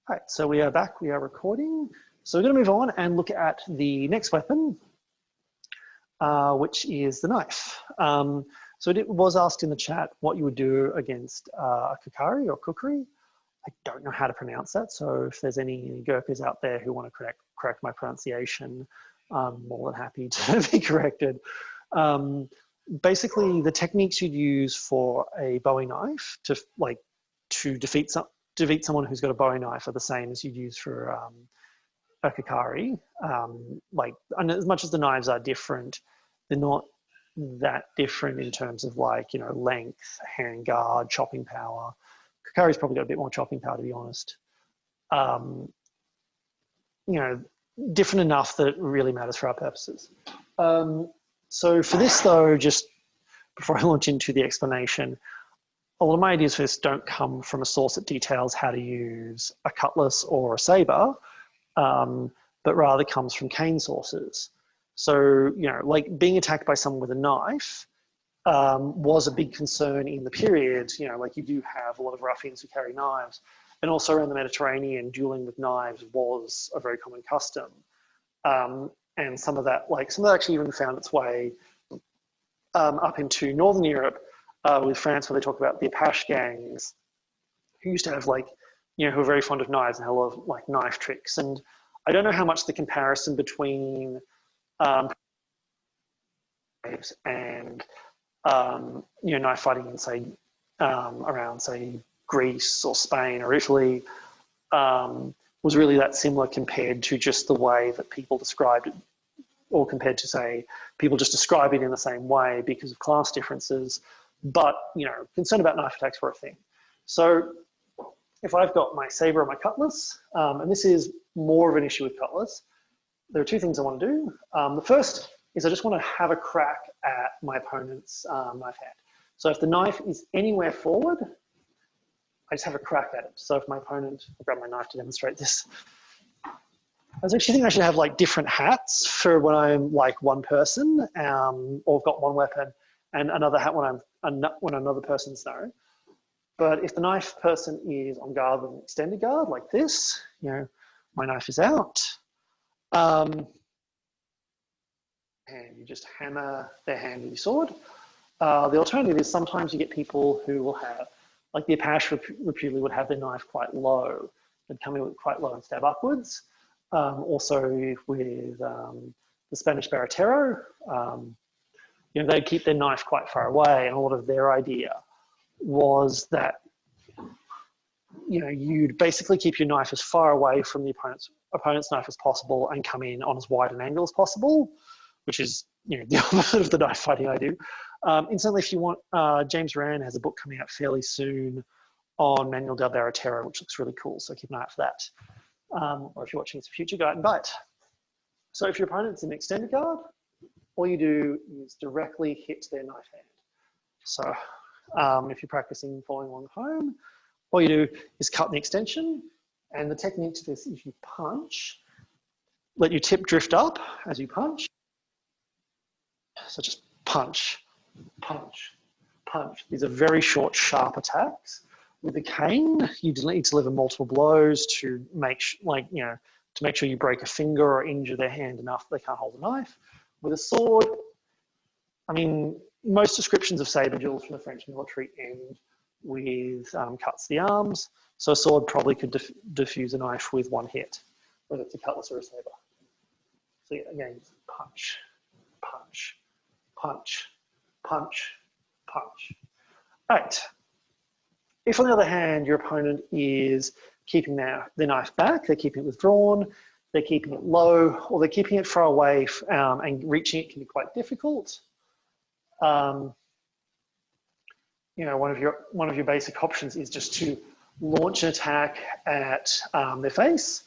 All right, so we are back, we are recording. So we're going to move on and look at the next weapon, which is the knife. So it was asked in the chat what you would do against a kukari or kukri. I don't know how to pronounce that, so if there's any Gurkhas out there who want to correct my pronunciation, I'm more than happy to be corrected. Basically, the techniques you'd use for a Bowie knife to defeat someone who's got a Bowie knife are the same as you'd use for a kukari. And as much as the knives are different, they're not that different in terms of length, hand guard, chopping power. Kukari's probably got a bit more chopping power, to be honest. Different enough that it really matters for our purposes. So for this though, just before I launch into the explanation, a lot of my ideas for this don't come from a source that details how to use a cutlass or a saber, but rather comes from cane sources. So, like being attacked by someone with a knife was a big concern in the period. You do have a lot of ruffians who carry knives. And also around the Mediterranean, dueling with knives was a very common custom. And some of that actually even found its way up into Northern Europe with France, where they talk about the Apache gangs, who used to have who are very fond of knives and have a lot of knife tricks. And I don't know how much the comparison between knives and knife fighting in around Greece or Spain or Italy was really that similar compared to just the way that people described it, or compared to people just describe it in the same way because of class differences. But concern about knife attacks were a thing. So if I've got my saber or my cutlass, and this is more of an issue with cutlass, there are two things I want to do. The first is I just want to have a crack at my opponent's knife hand. So if the knife is anywhere forward, I just have a crack at it. So if my opponent, I'll grab my knife to demonstrate this. I was actually thinking I should have different hats for when I'm one person, or I've got one weapon, and another hat when another person's no. But if the knife person is on guard with an extended guard like this, my knife is out. And you just hammer their hand with your sword. The alternative is sometimes you get people who will have, the Apache reputedly would have their knife quite low. They'd come in with quite low and stab upwards. Also with the Spanish Baratero, they'd keep their knife quite far away, and a lot of their idea was that you'd basically keep your knife as far away from the opponent's knife as possible and come in on as wide an angle as possible, which is the opposite of the knife fighting I do. Incidentally, if you want, James Rand has a book coming out fairly soon on Manuel del Baratero, which looks really cool, so keep an eye out for that. Or if you're watching, it's a future guide and bite. So if your opponent's in extended guard, all you do is directly hit their knife hand. So if you're practicing following along at home, all you do is cut the extension, and the technique to this is you punch, let your tip drift up as you punch. So just punch, punch, punch. These are very short, sharp attacks. With a cane, you need to deliver multiple blows to make sure you break a finger or injure their hand enough they can't hold a knife. With a sword, most descriptions of saber duels from the French military end with cuts to the arms. So a sword probably could diffuse a knife with one hit, whether it's a cutlass or a saber. So yeah, again, punch, punch, punch, punch, punch. All right. If on the other hand, your opponent is keeping their knife back, they're keeping it withdrawn, they're keeping it low, or they're keeping it far away, and reaching it can be quite difficult. One of your basic options is just to launch an attack at their face.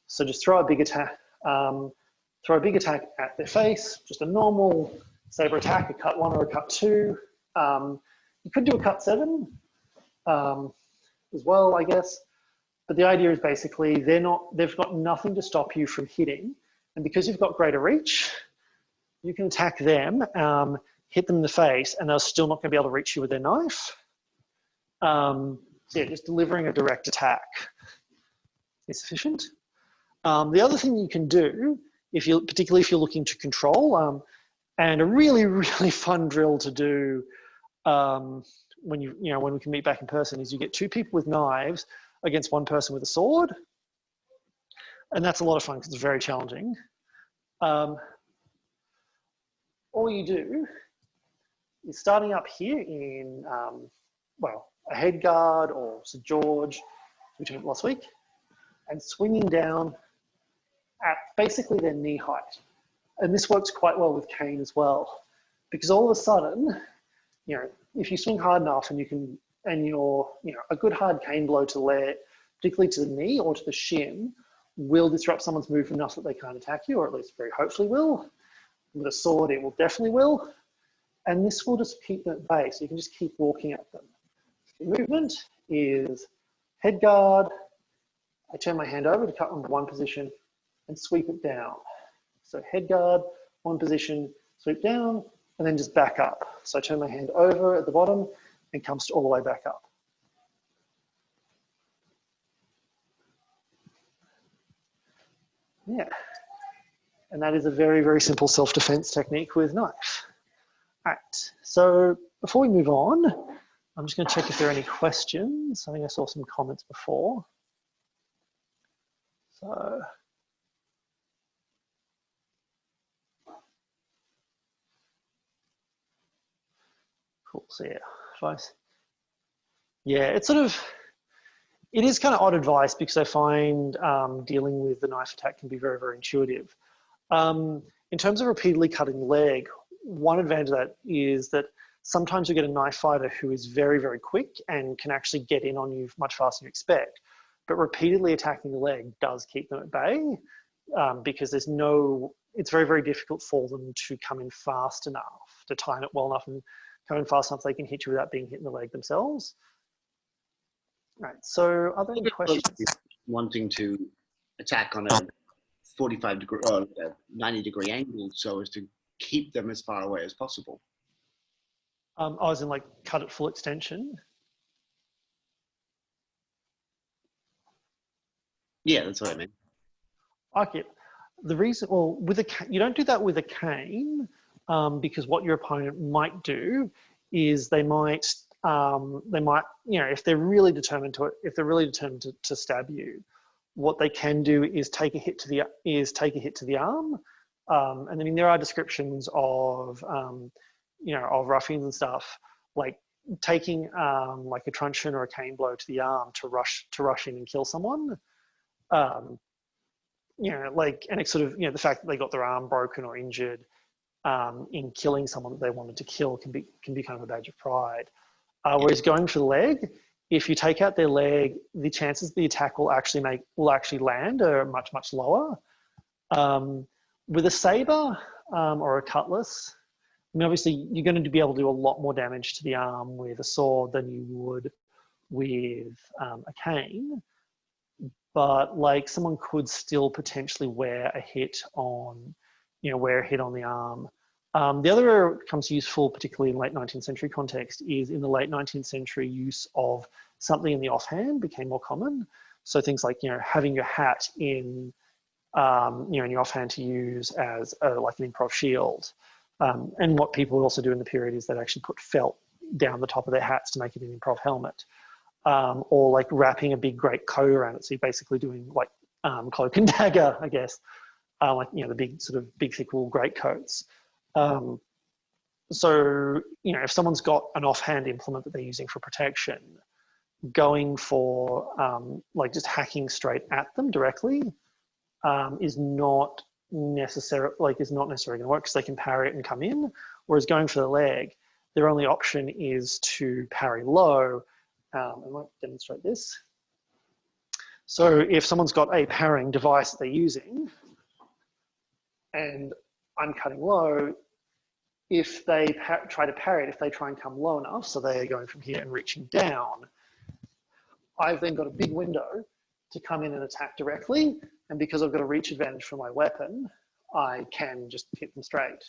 So just throw a big attack at their face, just a normal saber attack, a cut 1 or a cut 2. You could do a cut 7 as well, I guess. But the idea is basically they've got nothing to stop you from hitting, and because you've got greater reach, you can attack them, hit them in the face, and they're still not going to be able to reach you with their knife. So yeah, just delivering a direct attack. is sufficient. The other thing you can do, particularly if you're looking to control, and a really, really fun drill to do when we can meet back in person, is you get two people with knives against one person with a sword, and that's a lot of fun because it's very challenging. All you do is starting up here in a head guard or St. George, which we did last week, and swinging down at basically their knee height. And this works quite well with cane as well, because all of a sudden, if you swing hard enough and you're a good hard cane blow to the leg, particularly to the knee or to the shin, will disrupt someone's movement enough that they can't attack you, or at least very hopefully will. With a sword, it will definitely will. And this will just keep them at bay, so you can just keep walking at them. The movement is head guard. I turn my hand over to cut on one position and sweep it down. So head guard, one position, sweep down, and then just back up. So I turn my hand over at the bottom and comes all the way back up. Yeah. And that is a very, very simple self-defense technique with knife. All right, so before we move on, I'm just going to check if there are any questions. I think I saw some comments before. So, cool, so yeah, advice. Yeah, it is kind of odd advice because I find dealing with the knife attack can be very, very intuitive. In terms of repeatedly cutting the leg, one advantage of that is that sometimes you get a knife fighter who is very, very quick and can actually get in on you much faster than you expect. But repeatedly attacking the leg does keep them at bay because it's very, very difficult for them to come in fast enough, to time it well enough and come in fast enough they can hit you without being hit in the leg themselves. All right, so are there any questions? Wanting to attack on a 45 degree or 90 degree angle so as to keep them as far away as possible. I was in like cut at full extension. Yeah, that's what I mean. Okay, the reason, well, you don't do that with a cane because what your opponent might do is they might, if they're really determined to stab you, what they can do is take a hit to the arm. And I mean, there are descriptions of, of ruffians and stuff, like taking like a truncheon or a cane blow to the arm to rush in and kill someone. And it's sort of, the fact that they got their arm broken or injured in killing someone that they wanted to kill can be kind of a badge of pride. Whereas going for the leg, if you take out their leg, the chances the attack will actually land are much, much lower. With a saber or a cutlass, I mean, obviously you're going to be able to do a lot more damage to the arm with a sword than you would with a cane. But like someone could still potentially wear a hit on the arm. The other area it becomes useful, particularly in late 19th century context, is in the late 19th century use of something in the offhand became more common. So things like, having your hat in your offhand to use as like an improv shield. And what people would also do in the period is they'd actually put felt down the top of their hats to make it an improv helmet. Or like wrapping a big great coat around it. So you're basically doing like cloak and dagger, I guess, the big thick wool great coats. So, if someone's got an offhand implement that they're using for protection, going for just hacking straight at them directly is not necessarily going to work because they can parry it and come in. Whereas going for the leg, their only option is to parry low. I might demonstrate this. So if someone's got a parrying device that they're using and I'm cutting low, if they try to parry it, if they try and come low enough, so they are going from here and reaching down, I've then got a big window to come in and attack directly. And because I've got a reach advantage for my weapon, I can just hit them straight.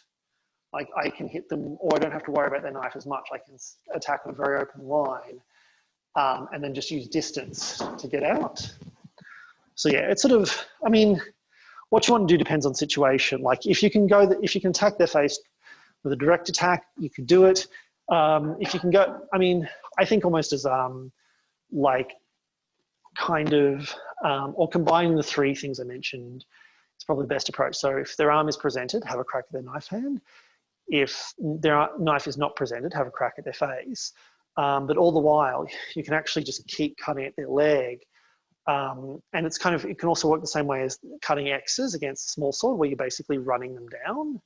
Like I can hit them, or I don't have to worry about their knife as much. I can attack on a very open line. And then just use distance to get out. So yeah, it's sort of, I mean, what you want to do depends on situation. Like if you can if you can attack their face with a direct attack, you could do it. If you can go, I mean, I think almost as like kind of, or combining the three things I mentioned is probably the best approach. So if their arm is presented, have a crack at their knife hand. If their knife is not presented, have a crack at their face. But all the while, you can actually just keep cutting at their leg. And it's kind of, it can also work the same way as cutting X's against a small sword, where you're basically running them down.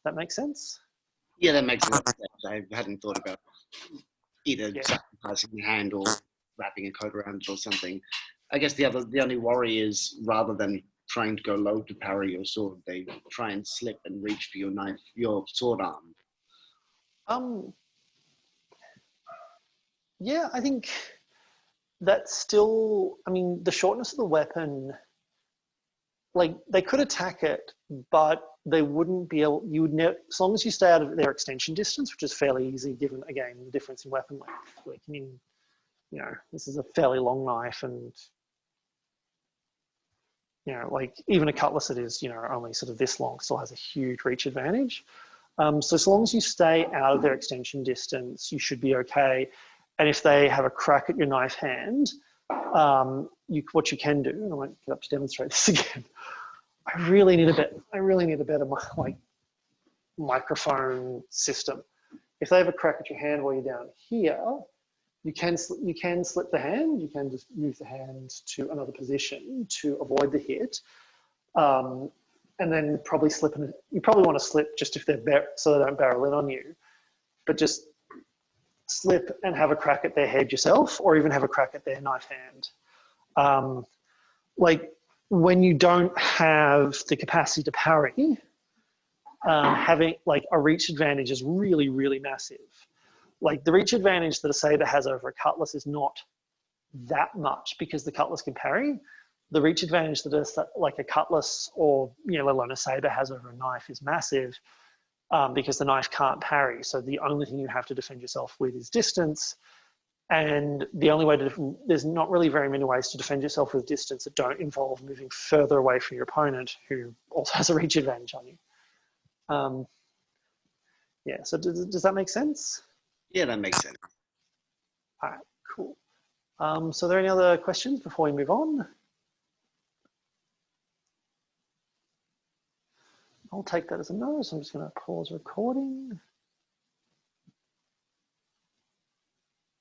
That makes sense? Yeah, that makes a lot of sense. I hadn't thought about either Yeah. sacrificing the hand or wrapping a coat around it or something. I guess the only worry is rather than trying to go low to parry your sword, they try and slip and reach for your knife, your sword arm. Um, yeah, I think that's still, I mean, the shortness of the weapon, like they could attack it, but they wouldn't be able, you would never, as long as you stay out of their extension distance, which is fairly easy given, again, the difference in weapon length. Like, I mean, you know, this is a fairly long knife and, you know, like even a cutlass that is, you know, only sort of this long still has a huge reach advantage. So as long as you stay out of their extension distance, you should be okay. And if they have a crack at your knife hand, what you can do, and I won't get up to demonstrate this again. I really need a better like microphone system. If they have a crack at your hand while you're down here, you can slip the hand. You can just move the hand to another position to avoid the hit. And then probably slip in. You probably want to slip just if they're so they don't barrel in on you, but just slip and have a crack at their head yourself, or even have a crack at their knife hand. Like when you don't have the capacity to parry, having like a reach advantage is really, really massive. Like the reach advantage that a saber has over a cutlass is not that much because the cutlass can parry. The reach advantage that like a cutlass or, you know, let alone a saber has over a knife is massive, because the knife can't parry. So the only thing you have to defend yourself with is distance. And the only way there's not really very many ways to defend yourself with distance that don't involve moving further away from your opponent, who also has a reach advantage on you. Yeah, so does that make sense? Yeah, that makes sense. All right, cool. So are there any other questions before we move on? I'll take that as a no, so I'm just going to pause recording.